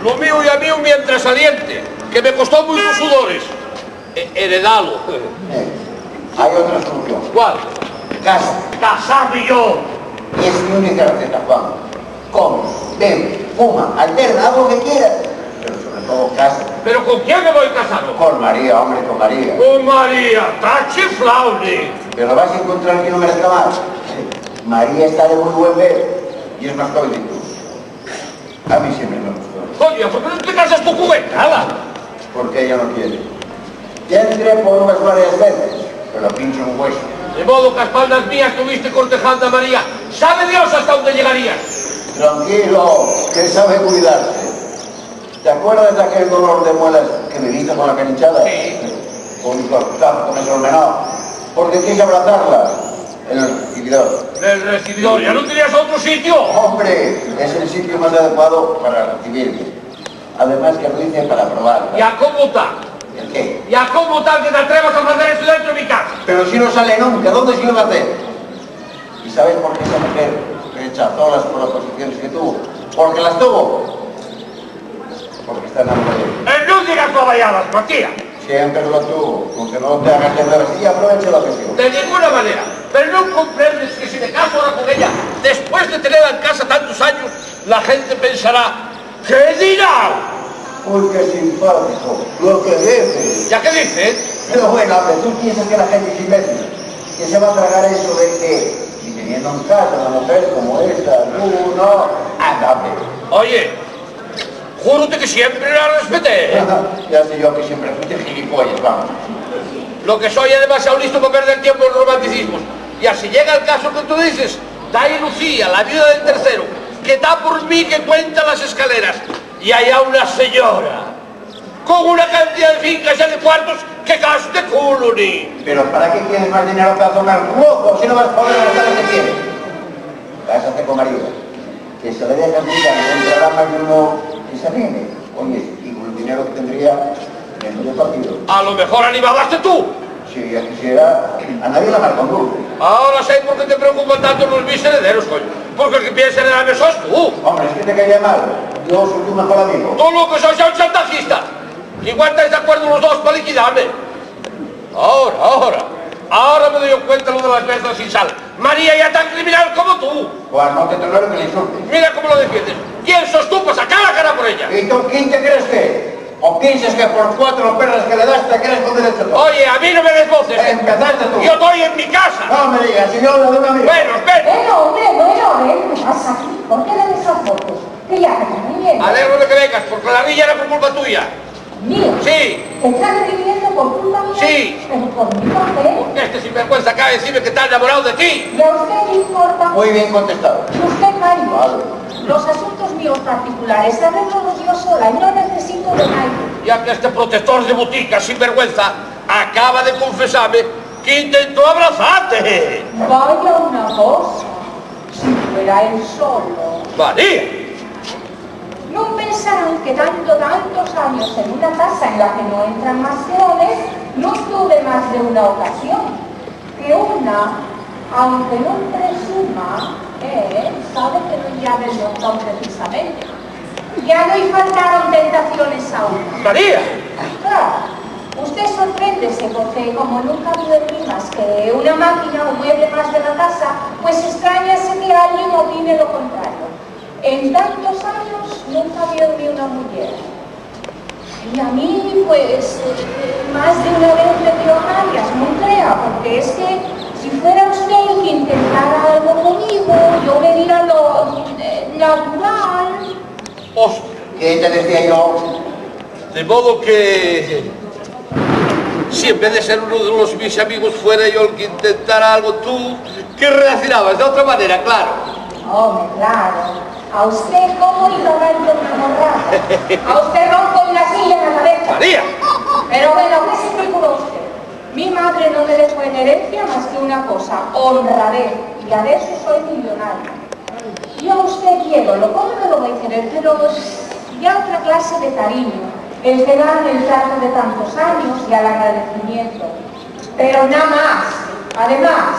Lo mío y a mí un mientras saliente, que me costó muchos sudores. Heredalo. Hay otra solución. ¿Cuál? Casa. Casarme yo. Y es mi única receta, Juan. Come, bebe, fuma, alterna, haz lo que quieras. Pero sobre todo casa. ¿Pero con quién me voy casado? Con María, hombre, con María. Con María, está chiflaune. Pero vas a encontrar que no merezca más. María está de muy buen ver y es más joven que tú. A mí siempre me gustó. Oye, ¿por qué no te casas tú con ella? Porque ella no quiere. Ya entré por unas varias veces, pero pincho un hueso. De modo que a espaldas mías tuviste cortejando a María. ¿Sabe Dios hasta dónde llegarías? Tranquilo, que sabe cuidarse. ¿Te acuerdas de aquel dolor de muelas que me viste con la canichada? Sí. Un cortazo me desordenó. Porque quise abrazarla. En el recibidor. ¿El recibidor? ¿Ya no tenías otro sitio? Hombre, es el sitio más adecuado para recibirme. Además que lo hice para probar. ¿Y a cómo está? ¿El qué? ¿Y a cómo tal que te atrevas a hacer eso dentro de mi casa? Pero si no sale nunca, ¿dónde se lo va a hacer? ¿Y sabes por qué esa mujer rechazó las proposiciones que tuvo? Porque las tuvo. Porque está enamorada de él. No digas baballadas, Matías. Siempre lo tuvo. Aunque no te hagas de travesía, aprovecha la ocasión. De ninguna manera. Pero no comprendes que si me caso ahora con ella, después de tenerla en casa tantos años, la gente pensará, ¿qué dirá? Uy, qué simpático. Lo que dices. ¿Ya qué dices? Pero bueno, hombre, tú piensas que la gente es imbécil. Que se va a tragar eso de que, y teniendo en casa una mujer como esta, tú no. Anda, hombre. Oye, júrote que siempre la respeté. Ya sé yo que siempre fuiste gilipollas, vamos. Lo que soy es demasiado listo para perder tiempo en romanticismos. Y así llega el caso que tú dices, Dai Lucía, la viuda del tercero, que está por mí que cuenta las escaleras. Y allá una señora, con una cantidad de fincas y de cuartos que gaste culo ni. Pero ¿para qué quieres más dinero para tomar rojo si no vas a poder gastar lo que tienes? Cásate con María, que se le dejas mirar y entrará más de uno que se viene. Oye, y con el dinero que tendría en el partido. A lo mejor animabaste tú. Si ya quisiera, a nadie la marca un dulce. Ahora sé por qué te preocupan tanto los mis herederos, coño. Porque el que piensa en heredarme sos tú. Hombre, es que te caería mal. Yo soy tu mejor amigo. Tú lo que sois es un chantajista. Igual estáis de acuerdo los dos para liquidarme. Ahora me doy cuenta lo de las veces sin sal. María ya tan criminal como tú. Juan, no te tolero que le insultes. Mira cómo lo defiendes. ¿Quién sos tú para sacar la cara por ella? ¿Y tú quién te crees que? ¿O piensas que por 4 perras que le das te crees con derecho a todo? Oye, a mí no me des voces. Empezaste tú. Yo estoy en mi casa. No me digas, si yo lo de un amigo. Bueno, espera. Bueno, hombre, a ver, ¿qué pasa aquí? ¿Por qué le des esas voces? Que ya me están viviendo. Alegro de que vengas, porque la villa era por culpa tuya. ¿Mío? Sí. ¿Están viviendo por culpa mía? Sí. ¿Pero por mi papel? Porque este sinvergüenza acaba de decirme que está enamorado de ti. ¿Y a usted qué importa? Muy bien contestado. Usted, Mario. Vale. Los asuntos míos particulares, arreglos yo sola y no necesito de nadie. Ya que este protector de botica sinvergüenza acaba de confesarme que intentó abrazarte. Vaya una cosa, si fuera él solo. María. No pensarán que tantos años en una casa en la que no entran más leones, no tuve más de una ocasión. Que una, aunque no presuma, sabe que no ya del montón precisamente. Ya no y faltaron tentaciones aún. María. Claro, usted sorpréndese porque como nunca ha habido en mí más que una máquina o mueble más de la casa, pues extrañase que alguien opine lo contrario. En tantos años nunca ha habido ni una mujer. Y a mí, pues, más de una vez le dio rabias, no crea, porque es que si fuera usted el que intentara algo conmigo, yo me diera lo natural. Hostia. ¿Qué te decía yo? De modo que si en vez de ser uno de los mis amigos fuera yo el que intentara algo, tú, ¿qué reaccionabas? De otra manera, claro. Hombre, claro. A usted cómo ignorante enamorada. A usted ronco y una silla en la cabeza. María. Pero bueno, ¿qué se figuró usted? Mi madre no me dejó en herencia más que una cosa, honradez. Y a de eso soy millonaria. Yo a usted quiero, lo como no lo voy a querer, pero ya otra clase de cariño. El que da el trato de tantos años y al agradecimiento. Pero nada más. Además,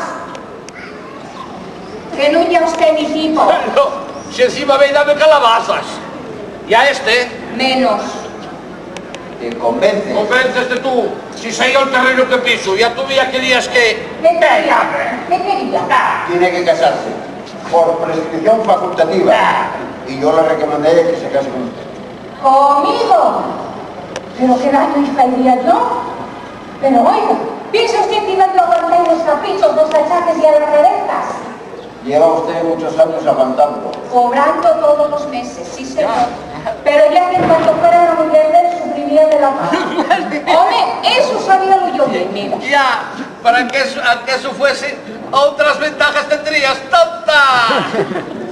que no ya usted ni tipo. No, si encima ve y dame calabazas. Y a este, Menos. Te convence. convénceste tú. Si sei el terreno que piso, ya tú ya querías que... ¿Qué quería? ¿Qué quería? Tiene que casarse. Por prescripción facultativa. Y yo le recomendé que se case con usted. ¿Conmigo? ¿Pero qué daño hice yo? Pero oiga, ¿piensa usted que iba a aguantar los caprichos, los achaques y a las reventas? Lleva usted muchos años aguantando. Cobrando todos los meses, sí señor. Pero ya que en cuanto fuera la mujer de él, sufriría de la paz. Hombre, eso sabía yo bien, mira. Ya, para que eso fuese, otras ventajas tendrías, tonta.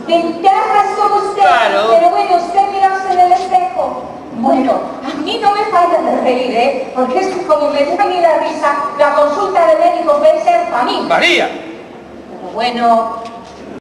Ventajas con usted, Claro. pero bueno, usted mirarse en el espejo. Bueno, a mí no me falla de reír, ¿eh? Porque es que como me da a mí la risa, la consulta de médicos debe ser para mí. María. Pero bueno,